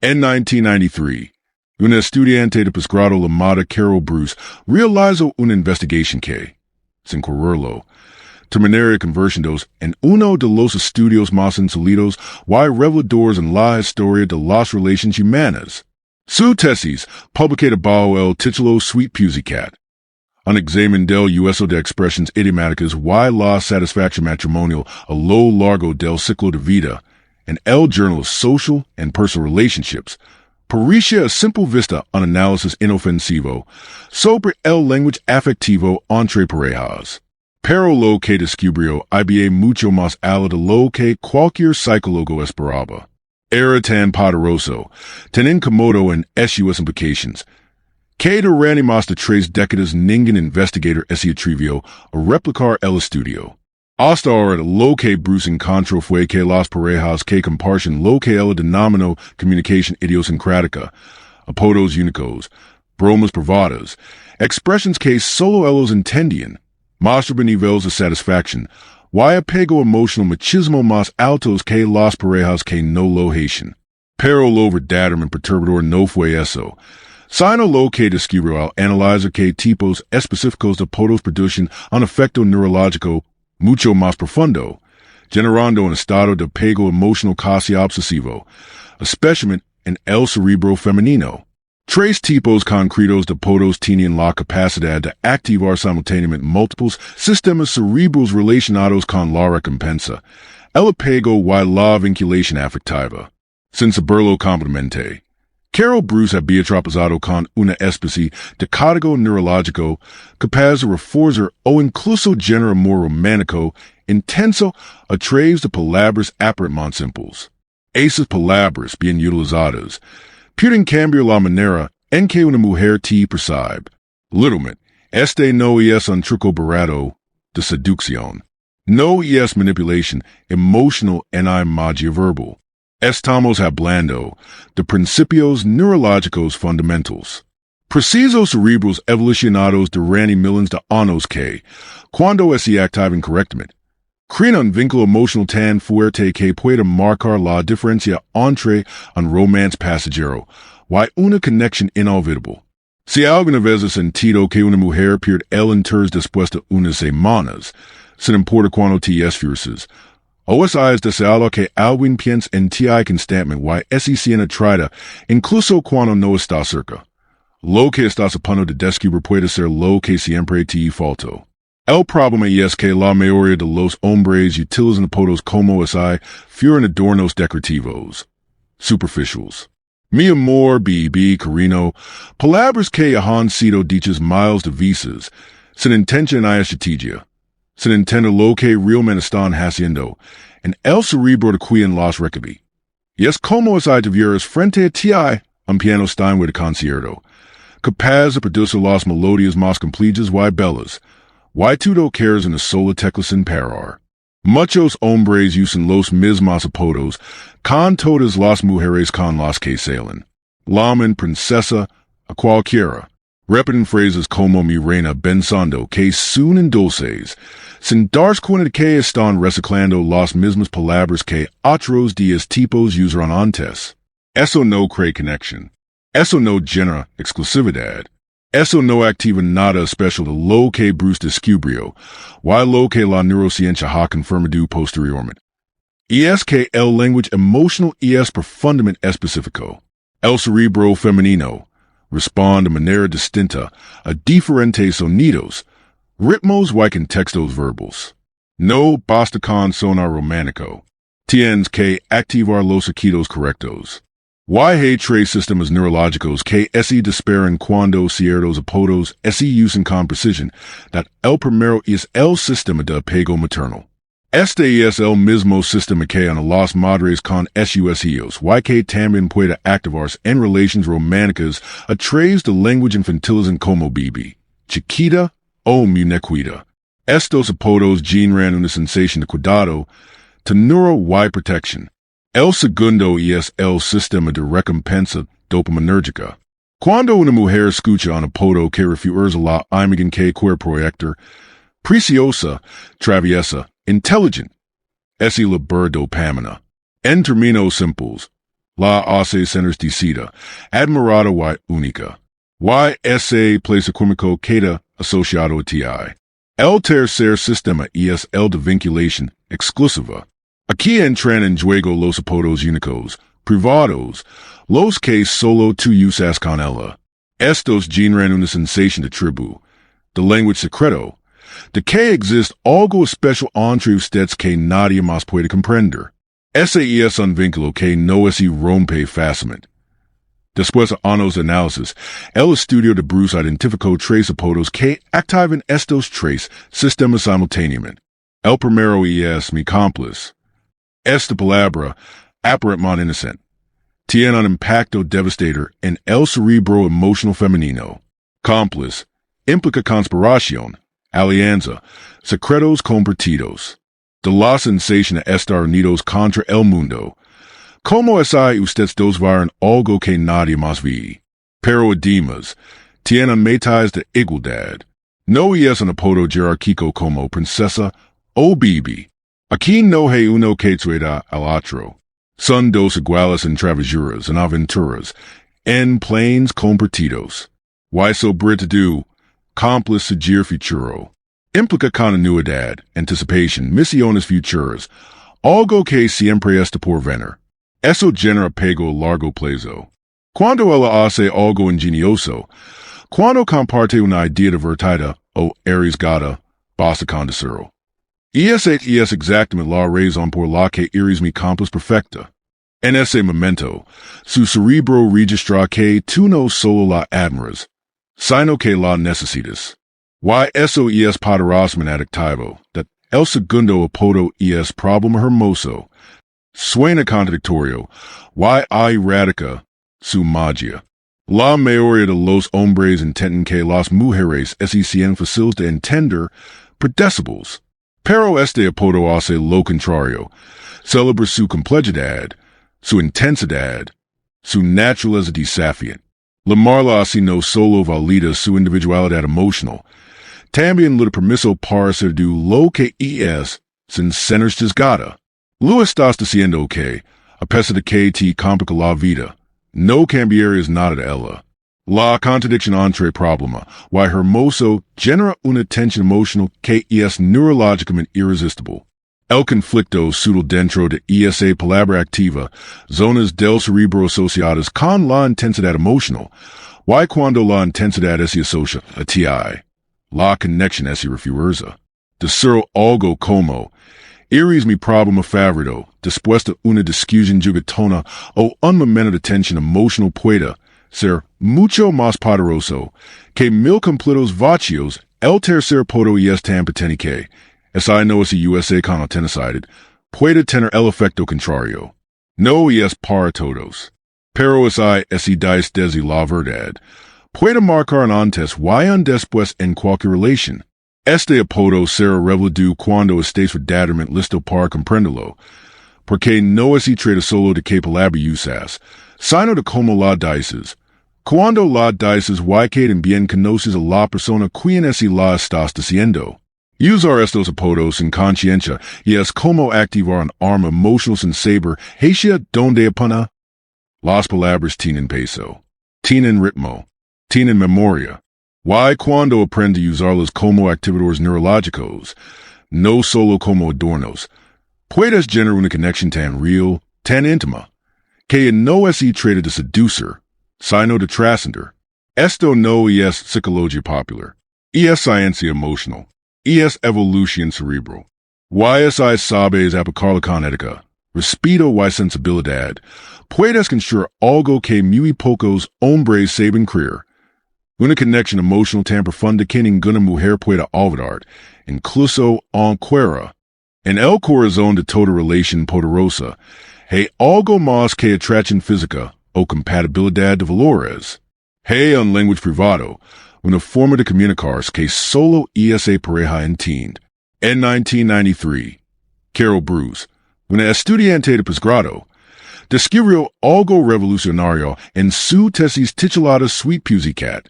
En 1993, una estudiante de posgrado llamada Carol Bruce realizó una investigación que, sin quererlo, terminaría convirtiéndose en uno de los estudios más insólitos y reveladores en la historia de las relaciones humanas. Su tesis, publicada bajo el título Sweet Pussycat, un examen del uso de expresiones idiomáticas y la satisfacción matrimonial a lo largo del ciclo de vida, en el journal Social and Personal Relationships, parecía a simple vista un análisis inofensivo sobre el lenguaje afectivo entre parejas. Pero lo que descubrió había mucho más allá de lo que cualquier psicólogo esperaba. Era tan poderoso, tan incómodo en sus implicaciones, que durante más de 3 décadas ningún investigador se atrevió a replicar el estudio. Hasta ahora lo que Bruce encontró fue que las parejas que comparten lo que él denominó comunicación idiosincrática, apodos únicos, bromas privadas, expresiones que solo ellos entendían, mostraban niveles de satisfacción y apego emocional muchísimo más altos que las parejas que no lo hacían. Pero lo verdaderamente perturbador no fue eso, sino lo que descubrió al analizar que tipos específicos de apodos producen un efecto neurológico mucho más profundo, generando un estado de apego emocional casi obsesivo, especialmente en el cerebro femenino. 3 tipos concretos de apodos tienen la capacidad de activar simultáneamente múltiples sistemas cerebrales relacionados con la recompensa, el apego y la vinculación afectiva. Sin saberlo completamente, Carol Bruce había tropezado con una especie de código neurológico capaz de reforzar o incluso generar amor romántico intenso a través de palabras aparentemente simples. Esas palabras bien utilizadas pueden cambiar la manera en que una mujer te percibe. Literalmente, este no es un truco barato de seducción. No es manipulación emocional en la magia verbal. Estamos hablando de principios neurológicos fundamentals. Precisos cerebros evolucionados durante miles de años que, cuando se activan correctamente, crean un vínculo emocional tan fuerte que puede marcar la diferencia entre un romance pasajero y una conexión inolvidable. Si alguna vez has sentido que una mujer pierde el interés después de unas semanas, sin importar cuándo te esfuerces, o es deseado que alguien piense en ti constantemente y se sienta atraída, incluso cuando no está cerca. Lo que estás a punto de descubrir puede ser lo que siempre te faltó. El problema es que la mayoría de los hombres utilizan apodos como si fueran adornos decorativos, superficiales. Mi amor, baby, cariño, palabras que han sido dichas miles de veces, sin intención y estrategia, sin entender lo que realmente están haciendo, en el cerebro de quien las recibe. Y es como si tuvieras frente a ti un piano Steinway de concierto, capaz de producir las melodías más complejas y bellas, y todo quieres una sola tecla sin parar. Muchos hombres usan los mismos apodos con todas las mujeres con las que salen. Llaman princesa a cualquiera. Repiten frases como mi reina pensando que son dulces, sin darse cuenta de que están reciclando las mismas palabras que otros 10 tipos usaron antes. Eso no crea conexión. Eso no genera exclusividad. Eso no activa nada especial de lo que Bruce descubrió, y lo que la neurociencia ha confirmado posteriormente. Y es que el lenguaje emocional es profundamente específico. El cerebro femenino responde de manera distinta a diferentes sonidos, ritmos y contextos verbales. No basta con sonar romántico. Tienes que activar los sonidos correctos. Hay 3 sistemas neurológicos que se disparan cuando ciertos apodos se usan con precisión, that el primero es el sistema de apego maternal. Este es el mismo sistema que en las madres con sus hijos, y que también puede activarse en relaciones románticas a través de lenguaje infantilizan como baby, chiquita o muñequita. Estos apodos generan una sensación de cuidado, ternura y protección. El segundo es el sistema de recompensa dopaminérgica. Cuando una mujer escucha un apodo que refuerza la imagen que quiere proyectar, preciosa, traviesa, inteligente, es libera dopamina. En términos simples, la hace centers decida, admirada y única. Y ese placer queda asociado a ti. El tercer sistema es el de vinculación exclusiva. Aquí entran en juego los apodos únicos, privados, los que solo tú usas con ella. Estos generan una sensación de tribu, de lenguaje secreto, de que existe algo especial entre ustedes que nadie más puede comprender. Ese es un vínculo que no se rompe fácilmente. Después de años de análisis, el estudio de Bruce identificó tres apodos que activan estos tres sistemas simultáneamente. El primero es mi cómplice. Esta palabra, aparentemente inocente, tiene un impacto devastador en el cerebro emocional femenino. Cómplice implica conspiración, alianza, secretos compartidos. De la sensación de estar unidos contra el mundo. Como es ustedes dos varan algo que nadie más ve. Pero además, tienen metas de igualdad. No es un apodo jerárquico como princesa o bibi. Aquí no hay uno que trata al otro. Son dos iguales en travesuras, en aventuras, en planes compartidos. Y sobre todo, cómplice seguir futuro. Implica continuidad, anticipación, misiones futuras, algo que siempre está por venir. Eso genera apego a largo plazo. Cuando ella hace algo ingenioso, cuando comparte una idea divertida o arriesgada, basta con decirlo. Y esa es exactamente la razón por la que eres mi cómplice perfecta. En ese momento, su cerebro registra que tú no solo la admiras, sino que la necesitas. Y eso es poderosamente adictivo, that el segundo apodo es problema hermoso. Suena contradictorio, y radica su magia. La mayoría de los hombres entienden que las mujeres sean fáciles de entender, predecibles. Pero este apodo hace lo contrario. Celebra su complejidad, su intensidad, su naturaleza desafiante. Llamarla así no solo valida su individualidad emocional, también le da permiso para ser de lo que es, sin sentirse juzgada. Lo estás diciendo que, a pesar de que te complica la vida, no cambiarías nada de ella. La contradicción entre problema y hermoso genera una tensión emocional que es neurológicamente irresistible. El conflicto sutil dentro de esa palabra activa, zonas del cerebro asociadas con la intensidad emocional, y cuando la intensidad se asocia a ti, la conexión se refuerza. Decir algo como, eres mi problema favorito, después de una discusión juguetona o un momento de tensión emocional puede ser mucho más poderoso que 1000 completos vacíos. El tercer apodo es tan potente que, si no es USA conocida, puede tener el efecto contrario. No es para todos, pero si dice desde la verdad, puede marcar un antes y un después en cualquier relación. Este apodo será revelado cuando estés verdaderamente listo para comprenderlo, porque no se trata solo de qué palabra usas, sino de cómo la dices. Cuando la dices y que también conoces a la persona quien la estás diciendo. Usar estos apodos sin conciencia es como activar un arma emocional sin saber hacia donde apunta. Las palabras tienen peso, tienen ritmo, tienen memoria. Y cuando aprende a usarlos como activadores neurológicos, no solo como adornos, puedes generar una conexión tan real, tan íntima, que no se trata de seducir, sino de trascender. Esto no es psicología popular, es ciencia emocional, es evolución cerebral. Y sabes aplicarla con ética, respeto y sensibilidad, puedes construir algo que muy pocos hombres saben creer. Una conexión emocional tan profunda que ninguna mujer puede olvidar, incluso aunque en el corazón de toda relación poderosa, hay algo más que atracción física o compatibilidad de valores. Hay un lenguaje privado, una forma de comunicarse que solo esa pareja entiende. En 1993, Carol Bruce, una estudiante de posgrado, descubrió algo revolucionario en su tesis titulada Sweet Pussycat,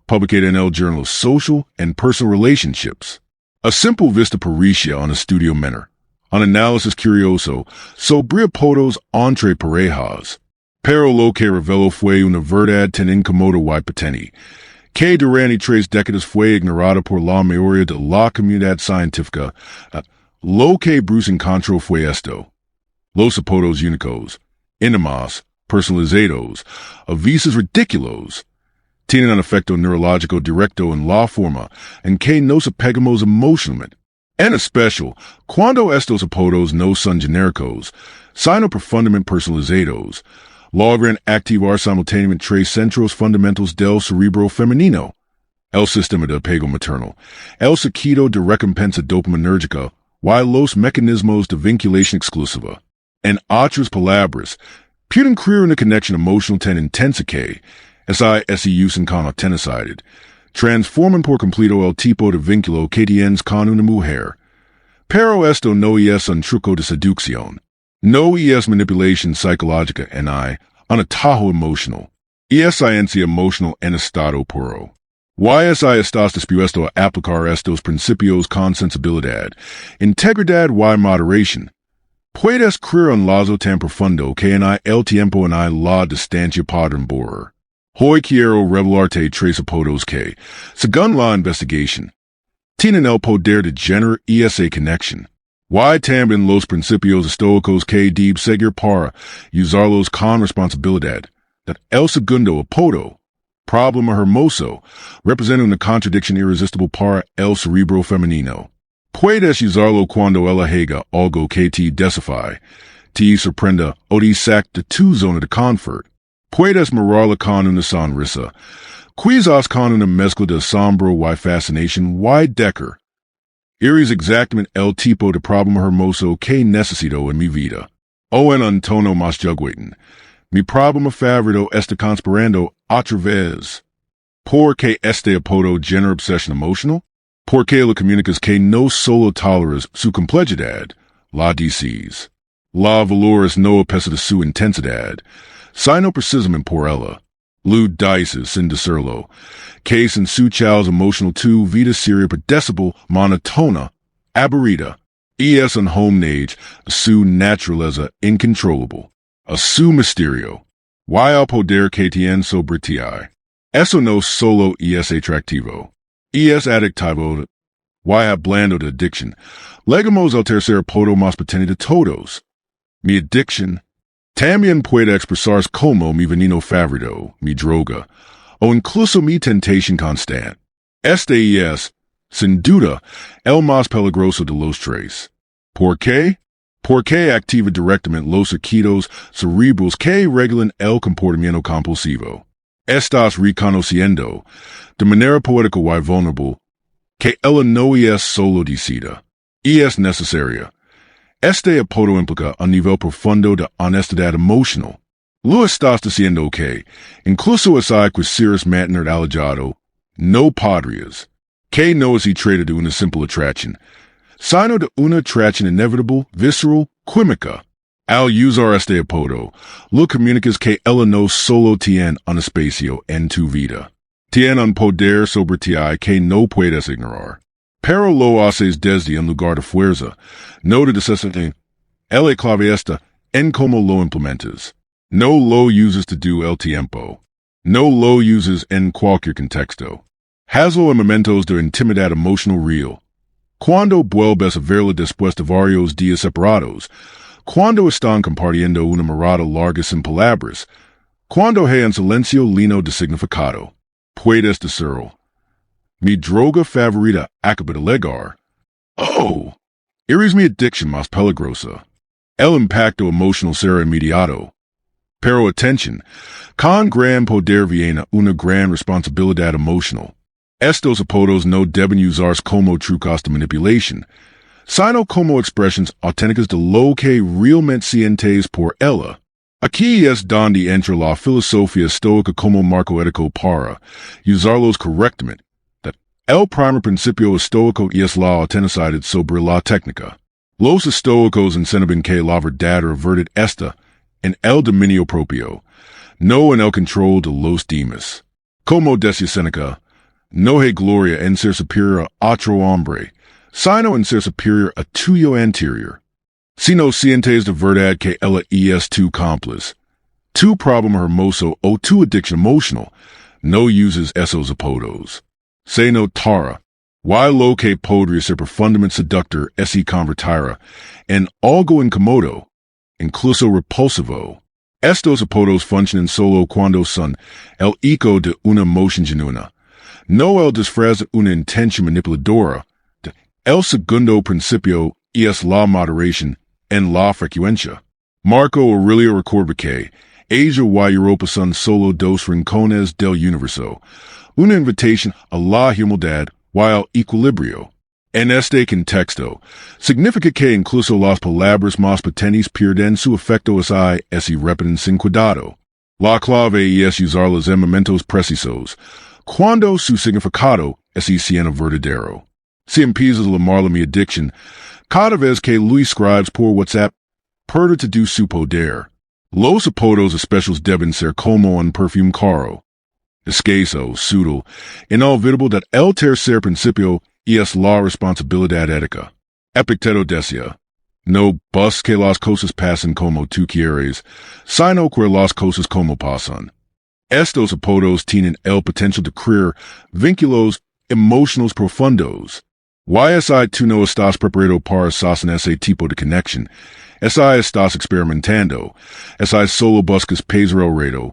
publicada en el journal Social and Personal Relationships. A simple vista parecía un estudio menor, un análisis curioso sobre apodos entre parejas. Pero lo que reveló fue una verdad tan incómoda y patente, que durante 3 décadas fue ignorada por la mayoría de la comunidad científica. Lo que Bruce encontró fue esto: los apodos únicos, íntimos, personalizados, a veces ridículos, tienen un efecto neurológico directo en la forma en que nos apegamos emocionalmente. En especial, cuando estos apodos no son genéricos, sino profundamente personalizados, logran activar simultáneamente 3 centros fundamentals del cerebro femenino: el sistema de apego maternal, el circuito de recompensa dopaminérgica y los mecanismos de vinculación exclusiva. En otras palabras, pueden crear una conexión emocional tan intensa que, si usan con autenticidad, transforman por completo el tipo de vínculo que tienes con una mujer. Pero esto no es un truco de seducción. No es manipulación psicológica un atajo emocional. Es ciencia emocional en estado puro. Estás dispuesto a aplicar estos principios con sensibilidad, integridad y moderación. Puedes crear un lazo tan profundo que en el tiempo en la distancia podrán borrar. Hoy quiero revelarte 3 apodos que, según la investigación, tienen el poder de generar esa conexión. Y también los principios estoicos que debe seguir para usarlos con responsabilidad. El segundo apodo, problema hermoso, representa una contradicción irresistible para el cerebro femenino. Puedes usarlo cuando haga algo que te desafíe, te sorprenda o te saque de tu zona de confort. Puedes mirarla con una sonrisa, quizás con una mezcla de asombro y fascinación y decir: eres exactamente el tipo de problema hermoso que necesito en mi vida. O en un tono más juguetón: mi problema favorito está conspirando otra vez. ¿Por qué este apodo genera obsesión emocional? Porque lo comunicas que no solo toleras su complejidad, la dices. La valores no a pesar de su intensidad, sino precisamente por ella. Lo dices sin decirlo, que sin su chaos emocional tu vida sería predecible, monótona, aburrida, y es un homenaje a su naturaleza incontrolable, a su misterio, y al poder que tiene sobre ti. Eso no solo es atractivo, es adictivo, y hablando de adicción, legamos el tercer apodo más potente de todos. Mi adicción también puede expresarse como mi veneno favorito, mi droga, o incluso mi tentación constante. Este es, sin duda, el más peligroso de los 3. ¿Por qué? Porque activa directamente los circuitos cerebrales que regulan el comportamiento compulsivo. Estás reconociendo, de manera poética y vulnerable, que ella no es solo decida, es necesaria. Este apodo implica un nivel profundo de honestidad emocional. Lo estás diciendo que, incluso si quisieras mantener alejado, no podrías. Que no se trata de una simple atracción, sino de una atracción inevitable, visceral, química. Al usar este apodo, lo comunicas que ella no solo tiene un espacio en tu vida. Tiene un poder sobre ti que no puedes ignorar. Pero lo haces desde un lugar de fuerza, no de necesidad. El clave está en cómo lo implementas. No lo uses todo el tiempo. No lo uses en cualquier contexto. Hazlo en momentos de intimidad emocional real. Cuando vuelves a verlo después de varios días separados. Cuando están compartiendo una mirada larga sin palabras. Cuando hay un silencio lleno de significado. Puedes decirlo: mi droga favorita acaba de llegar. Oh, eres mi adicción más peligrosa. El impacto emocional será inmediato. Pero atención, con gran poder viene una gran responsabilidad emocional. Estos apodos no deben usarse como trucos de manipulación, sino como expresiones auténticas de lo que realmente sientes por ella. Aquí es donde entra la filosofía estoica como marco ético para usarlos correctamente. El primer principio estoico es la autenticidad sobre la técnica. Los estoicos enseñan que la verdad o verdad está en el dominio propio, no en el control de los demás. Como decía Seneca, no hay gloria en ser superior a otro hombre, sino en ser superior a tuyo anterior. Si no sientes de verdad que ella es tu cómplice, Tu problem hermoso o tu addiction emotional. No uses esos apodos. Se no tara. Y lo que podría ser profundamente seductor esse convertira. En algo incomodo. Incluso repulsivo. Estos apodos funcionan solo cuando son el eco de una emoción genuina. No el disfraz de una intención manipuladora. El segundo principio es la moderación en la frecuencia. Marco Aurelio recuerda que Asia y Europa son solo dos rincones del universo. Una invitación a la humildad y al equilibrio. En este contexto, significa que incluso las palabras más potentes pierden su efecto si repiten sin cuidado. La clave es usarlas en momentos precisos, cuando su significado es siendo verdadero. Si empiezas a llamarla mi adicción, cada vez que lo escribes por WhatsApp, perder tu su poder. Los apodos especiales deben ser como un perfume caro. Escaso, sutil, inolvidable that el tercer principio es la responsabilidad ética. Epicteto decía, no bus que las cosas pasen como tú quieres, sino que las cosas como pasan. Estos apodos tienen el potencial de crear vínculos emocionales profundos. Si tú no estás preparado para sostener ese tipo de conexión, si estás experimentando, si solo buscas pesar el reto,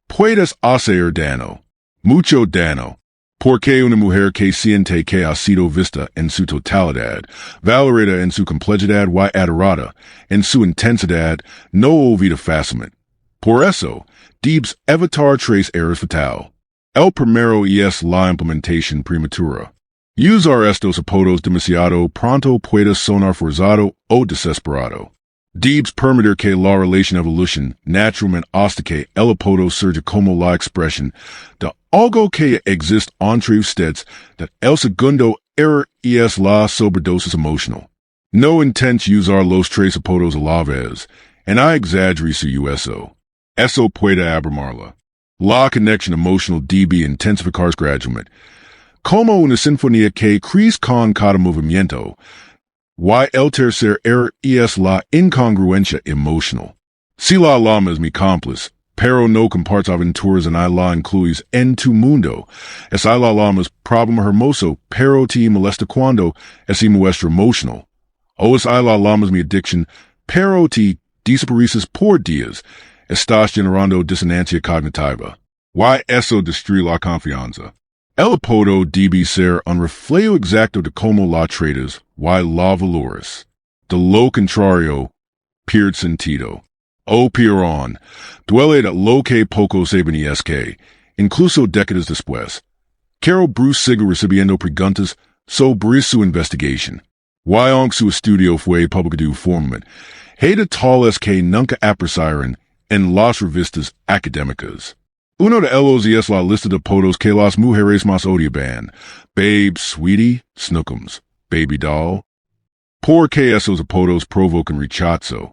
puedes hacer daño, mucho daño, porque una mujer que siente que ha sido vista en su totalidad, valorada en su complejidad y adorada en su intensidad, no olvida fácilmente. Por eso, debes evitar tres errores fatales. El primero es la implementación prematura. Usar estos apodos demasiado pronto puede sonar forzado o desesperado. Debes permitir que la relación evolucione naturalmente hasta que el apodo surja como la expresión de algo que existe entre ustedes. El segundo error es la sobredosis emocional. No intentes usar los tres apodos a la vez, en exagere su uso. Eso puede abrumarla. La conexión emocional debe intensificarse gradualmente, como una sinfonía que crece con cada movimiento. Y el tercer error es la incongruencia emocional. Si la llama es mi cómplice, pero no compartes aventuras y la incluyes en tu mundo, si la llama es problema hermoso, pero te molesta cuando se muestra emocional. O si la llama es mi adicción, pero te desapareces por días, estás generando disonancia cognitiva. Y eso destruye la confianza. El apodo debe ser un reflejo exacto de cómo la tratas y la valores. De lo contrario, pierde sentido. O peor, duele de lo que pocos saben y es que, incluso décadas después, Carol Bruce sigue recibiendo preguntas sobre su investigación. Y aunque su estudio fue publicado formalmente, hay detalles que nunca aparecieron en las revistas académicas. Uno de ellos es la lista de apodos que las mujeres más odian. Babe, sweetie, snookums, baby doll. Porque esos apodos provocan rechazo.